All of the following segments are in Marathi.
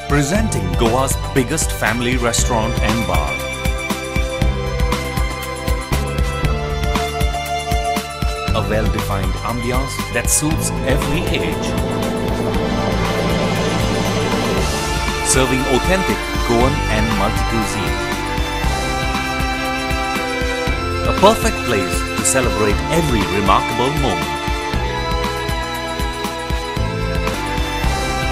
Presenting Goa's biggest family restaurant and bar. A well-defined ambiance that suits every age. Serving authentic Goan and multi-cuisine. A perfect place to celebrate every remarkable moment.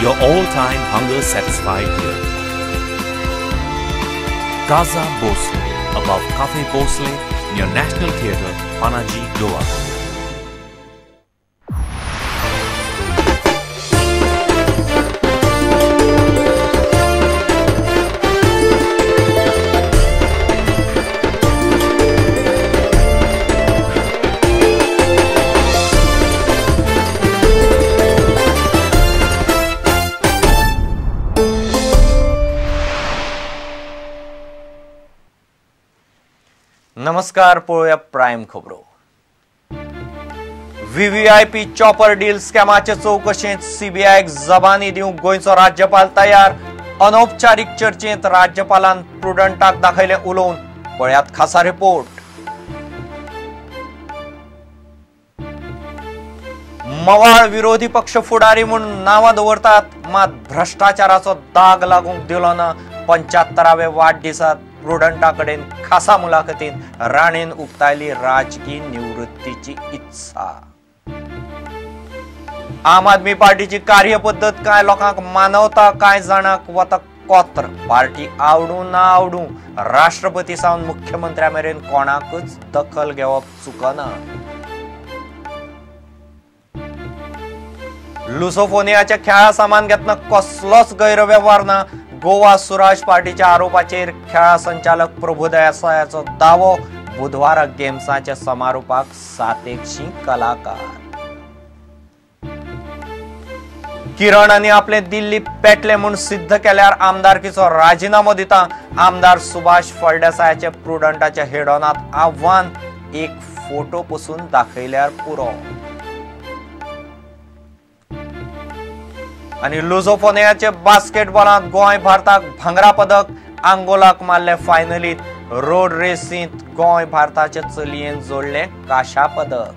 Your all-time hunger satisfied here. Casa Bhosle, above Cafe Bhosle, near National Theatre, Panaji, Goa. नमस्कार, पळोवया प्राइम खबरो. व्हीव्हीआयपी चॉपर डील स्कॅमाचे चौकशेंत सीबीआयक जबानी दिवंक गोंयचो राज्यपाल तयार. अनौपचारीक चर्चेंत राज्यपालान प्रुडंटाक दाखयले उलोवन. पळयात खासा रिपोर्ट. मवाळ विरोधी पक्ष फुडारी म्हणून नांवां दवरतात, मात भ्रष्टाचाराचो दाग लागूंक दिलो ना. 75व्या वाडदिसात प्रुडंटाकडेन खासा मुलाखतीन राणेन उक्तायली राजकीय निवृत्तीची इत्सा. आम आदमी पार्टीची कार्यपद्धत काय लोकांक मानवता, काय जाणांक वता कोत्र. पार्टी आवडूं ना आवडूं राष्ट्रपती सावन मुख्यमंत्र्या मेरेन कोणाकच दखल घेवप चुकना. लुसोफोनियाच्या खेळा सामान घेतना कसलोच गैरव्यवहार ना. गोवा सुराज पार्टीच्या आरोपाचेर खेळा संचालक प्रभुदयासायाचो दावो. बुधवारा गेम्साच्या समारोपाक 700 कलाकार. किरण आनी आपले दिल्ली पेटले म्हूण सिद्ध केल्यार आमदारकीचो राजीनामो दिता. आमदार सुभाष फळदेसायाचे प्रुडंटाच्या हेडॉनात आव्हान. एक फोटो पसून दाखयल्यार पुरो. आणि लुझोफोनियाचे बास्केटबॉलात गोंय भारताक भांगरा पदक. आंगोलाक मारले फायनलीत. रोड रेसींत गोंय भारताचे चलयेन जोडले काशा पदक.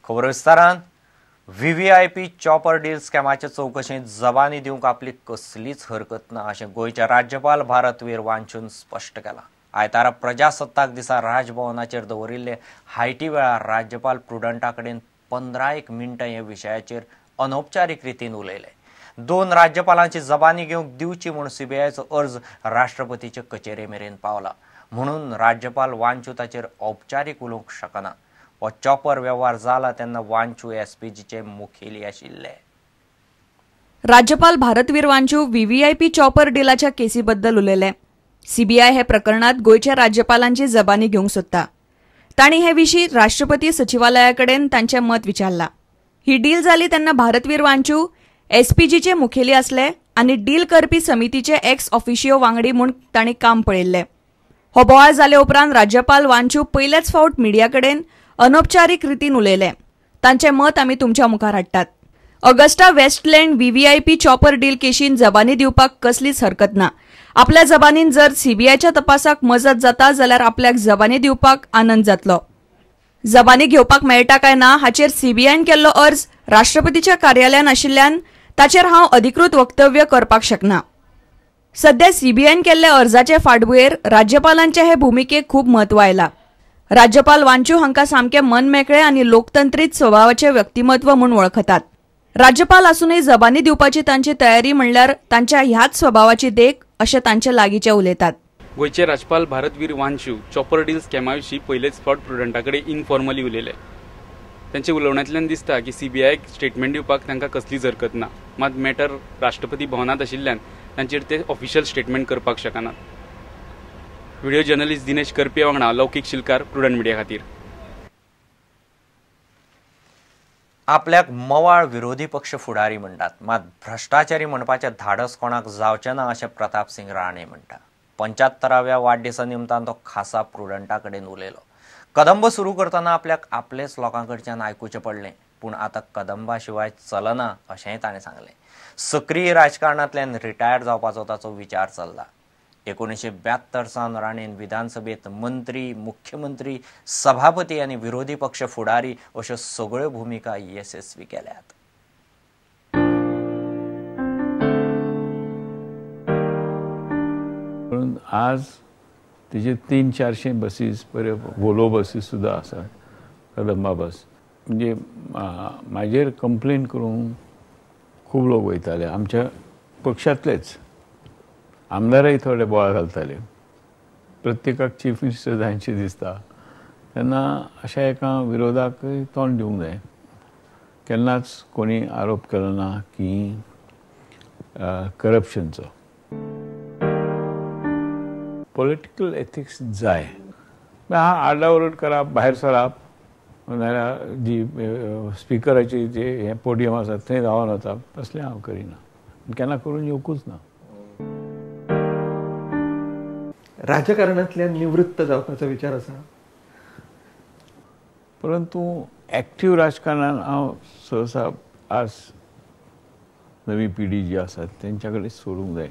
खबर विस्तारान. व्हीव्हीआयपी चॉपर डील स्कॅमाचे चौकशेंत जबानी दिवंक आपली कसलीच हरकत ना अशें गोंयचे राज्यपाल भारतवीर वांचून स्पश्ट केलां. आयतारा प्रजासत्ताक दिसा राजभवनाचेर दवरिल्ले हायटी वेळार राज्यपाल प्रुडंटाकडेन 15 मिनटां ह्या विशयाचेर अनौपचारीक रितीन उलयले. 2 राज्यपालांची जबानी घेवंक दिवची म्हूण सीबीआयचो अर्ज राष्ट्रपतीचे कचेरे मेरेन पावला. म्हणून राज्यपाल वांचू ताचेर औपचारीक उलोवंक शकना. हो चॉपर वेव्हार जाला तेन्ना वांचू एसपीजीचे मुखेली आशिल्ले. राज्यपाल भारतवीर वांचू व्हीव्हीआयपी चॉपर डीलाच्या केसीबद्दल उलयले. सीबीआय हे प्रकरणात गोयच्या राज्यपालांची जबानी घेवंक सोदता. तांणी हे विशीं राष्ट्रपती सचिवालयाकडेन तांचें मत विचारलां. ही डील जाली तेन्ना भारतवीर वांचू एसपीजीचे मुखेली आसले आनी डील करपी समितीचे एक्स ऑफिशियो वांगडी म्हूण तांणी काम पळयल्लें. हो बोवाळ जाले उपरांत राज्यपाल वांचू पयलेच फावट मिडियाकडेन अनौपचारीक रितीन उलयले. तांचें मत आमी तुमच्या मुखार हाडटात. Augusta Westland VVIP chopper deal केशीन जबानी दिवपाक कसलीच हरकत ना. आपल्या जबानीन जर सीबीआयच्या तपासाक मजत जाता जाल्यार आपल्याक जबानी दिवपाक आनंद जातलो. जबानी घेवपाक मेळटा काय ना हाचेर सीबीआयन केल्लो अर्ज राष्ट्रपतीच्या कार्यालयान आशिल्ल्यान ताचेर हांव अधिकृत वक्तव्य करपाक शकना. सध्या सीबीआयन केल्ल्या अर्जाचे फाटभुंयेर राज्यपालांचे हे भुमिकेक खूब म्हत्व आयला. राज्यपाल वांचू हांकां सामके मनमेकळे आनी लोकतंत्रीत स्वभावाचे व्यक्तिमत्व म्हूण वळखतात. राज्यपाल आसूनय जबानी दिवपाची तांची तयारी म्हणल्यार तांच्या ह्याच स्वभावाची देख अशें तांचे लागींचे उलयतात. गोयचे राज्यपाल भारतवीर वांचू चॉपर डील स्कॅमा विशीं पयलेच फावट प्रुडंटाकडे इनफॉर्मली उलयले. तांचे उलोवण्यांतल्यान दिसता की सीबीआयक स्टेटमेंट दिवपाक तांकां कसलीच हरकत ना. मात मॅटर राष्ट्रपती भवनात आशिल्ल्यान तांचेर ते ऑफिशियल स्टेटमेंट करपाक शकनात. व्हिडिओ जर्नलिस्ट दिनेश करपे वांगडा लौकीक शिलकार, प्रुडंट मिडिया खातीर. आपल्याक मवाळ विरोधी पक्ष फुडारी म्हणटात, मात भ्रष्टाचारी म्हणपाचें धाडस कोणाक जावचें ना अशें प्रताप सिंग राणे म्हणटा. 75व्या वाढदिवसा निमतान तो खासा प्रुडंटा कडेन उलयलो. कदंब सुरू करतना आपलेच लोकांकडच्यान आयकुचें पडलें, पूण आतां कदंबा शिवाय चलना अशेंय ताणें सांगलें. सक्रीय राजकारणांतल्यान रिटायर जावपाचो ताचो विचार चल्ला. 1972 सावन राणेन विधानसभेत मंत्री, मुख्यमंत्री, सभापती आनी विरोधी पक्ष फुडारी अश्यो सगळ्यो भुमिका यशस्वी केल्यात. आज तिचे 300-400 बसीस बरे वोल्वो बसीस सुद्धा आसा, कदंबा बस. म्हणजे म्हाजेर कंप्लेन करूंक खूब लोक वयताले. आमच्या पक्षांतलेच आमदारय थोडे बोवाळ घालताले. प्रत्येकाक चीफ मिनिस्टर जायचे दिसता तेन्ना अशा एका विरोधाकय तोंड दिवंक जाय. केन्नाच कोणी आरोप केलो ना की करप्शनचो. पॉलिटिकल एथिक्स जाय. आरडाओरड करप, भायर सरप, नाल्यार जी स्पिकराची जे हे पोडियम आसा थंय रावन वचप, तसलें हांव करिना, केन्ना करून येवंकूच ना. राजकारणांतल्यान निवृत्त जावपाचो विचार आसा, परंतु एक्टीव राजकारणांत हांव सहसा आज नवी पिढी जी आसा तेंच्या कडेन सोडूंक जाय.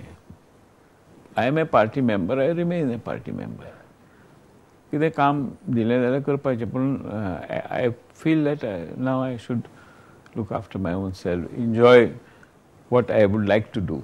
I am a party member, I remain a party member. कितें काम दिलें जाल्यार करपाचें, पूण I feel that now I should look after my own self, enjoy what I would like to do.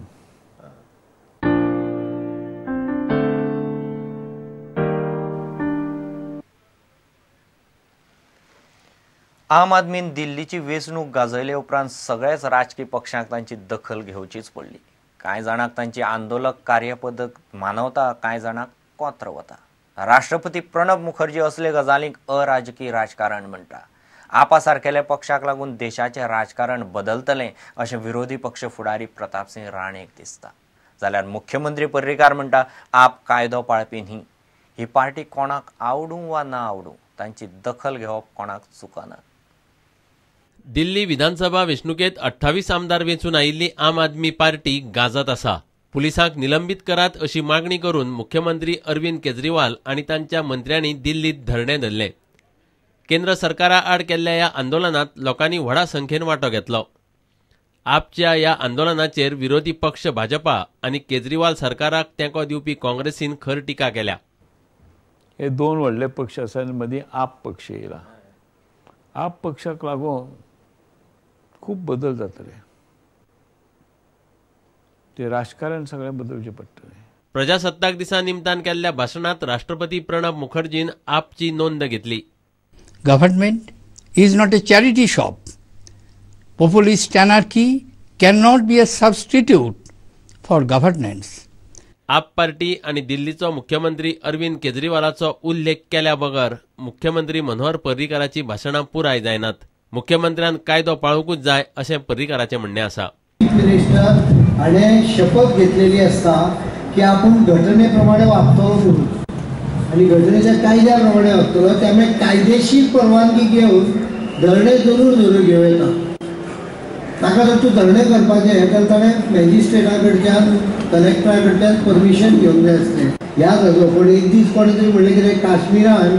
आम आदमीन दिल्लीची वेंचणूक गाजयले उपरांत सगळ्याच राजकीय पक्षांक तांची दखल घेवचीच पडली. कांय जाणांक तांची आंदोलक कार्यपद्दत मानवता, कांय जाणांक कोंत्र वता. राष्ट्रपती प्रणब मुखर्जी असले गजालींक अराजकीय राजकारण म्हणटा. आपा सारकेल्या पक्षाक लागून देशाचें राजकारण बदलतलें अशें विरोधी पक्ष फुडारी प्रतापसिंग राणेक दिसता. जाल्यार मुख्यमंत्री पर्रीकार म्हणटा आप कायदो पाळपी न्ही. ही पार्टी कोणाक आवडूं वा ना आवडूं तांची दखल घेवप कोणाक चुकना. दिल्ली विधानसभा वेंचणुकेत 28 आमदार वेंचून आयिल्ली आम आदमी पार्टी गाजत आसा. पुलिसांक निलंबीत करात अशी मागणी करून मुख्यमंत्री अरविंद केजरीवाल आनी तांच्या मंत्र्यांनी दिल्लीत धरणे धरले. केंद्र सरकारा आड केल्ल्या ह्या आंदोलनात लोकांनी व्हडा संख्येन वांटो घेतलो. आपच्या ह्या आंदोलनाचेर विरोधी पक्ष भाजपा आनी केजरीवाल सरकाराक तेंको दिवपी काँग्रेसीन खर टिका केल्या. हे दोन व्हडले पक्ष आसा आनी मदीं आप पक्ष येयला. आप पक्षाक लागून खूब बदल जातले. ते राजकारण सगळें बदलचें पडटलें. प्रजासत्ताक दिसा निमतान केल्ल्या भाशणात राष्ट्रपती प्रणब मुखर्जीन आपची नोंद घेतली. Government is not a charity shop. Populist anarchy cannot be a substitute for governance. आप पार्टी आनी दिल्लीचो मुख्यमंत्री अरविंद केजरीवालाचो उल्लेख केल्या बगर मुख्यमंत्री मनोहर पर्रीकाराची भाशणां पुराय जायनात. मुख्यमंत्र्यान कायदो पाळूंकूच जाय अशें पर्रीकाराचें म्हणणें आसा. हाणें शपथ घेतलेली आसता की आपूण घटनेप्रमाणे वागतलो आनी घटनेच्या कायद्या प्रमाणे वागतलो. त्यामुळे कायदेशीर परवानगी घेवन धरणे जरूर घेवं येता. ताका जर तूं धरणे करपाचें जाल्यार ताणें मॅजिस्ट्रेटा कडच्यान, कलेक्टरा कडच्यान परमिशन घेवंक जाय आसलें. याद राखो. पूण एक दीस कोणें तरी म्हणलें कितें काश्मीरान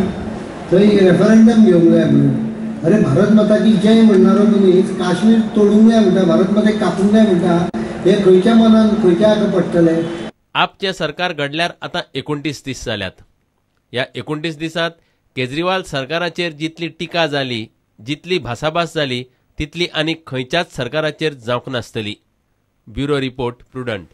थंय रेफरंडम घेवंक जाय म्हणून. अरे भारत माता की जय म्हणणारो मनीस काश्मीर तोडूंक जाय म्हणटा, भारत मातेक कापूंक जाय म्हणटा, हे खंयच्या मनान खंयच्या हाका पडटलें. आपचे सरकार घडल्यार आतां 29 दीस जाल्यात. ह्या 29 दिसांत केजरीवाल सरकाराचेर जितली टिका जाली, जितली भासाभास जाली, तितली आनीक खंयच्याच सरकाराचेर जावंक नासतली. Bureau report, prudent.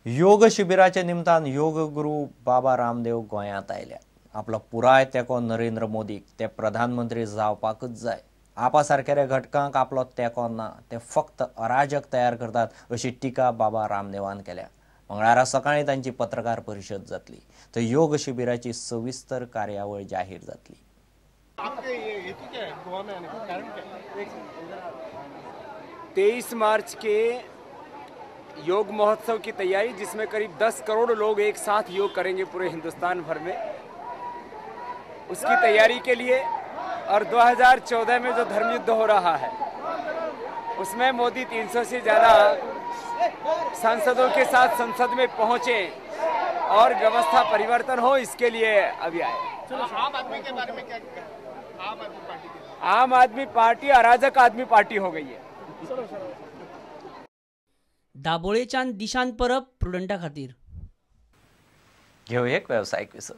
योग शिबिराच्या निमतान योग गुरू बाबा रामदेव गोंयांत आयल्या. आपलो पुराय तेंको नरेंद्र मोदीक ते प्रधानमंत्री जावपाकच जाय. आपा सारकेल्या घटकांक आपलो तेंको ना, ते फक्त अराजक तयार करतात अशी टिका बाबा रामदेवान केल्या. मंगळारा सकाळीं तांची पत्रकार परिशद जातली. तर योग शिबिराची सविस्तर कार्यावळ जाहीर जातली. 23 मार्च के योग महोत्सव की तैयारी, जिसमें करीब 10 करोड़ लोग एक साथ योग करेंगे पूरे हिंदुस्तान भर में, उसकी तैयारी के लिए और 2014 में जो धर्म युद्ध हो रहा है उसमें मोदी 300 से ज़्यादा सांसदों के साथ संसद में पहुंचे और व्यवस्था परिवर्तन हो, इसके लिए अभी आए। आम आदमी के बारे में क्या आम आदमी पार्टी अराजक आदमी पार्टी हो गई है। दाबोळेच्यान दिशांत परब प्रुडंटा खातीर घेऊ एक व्यावसायिक विसर।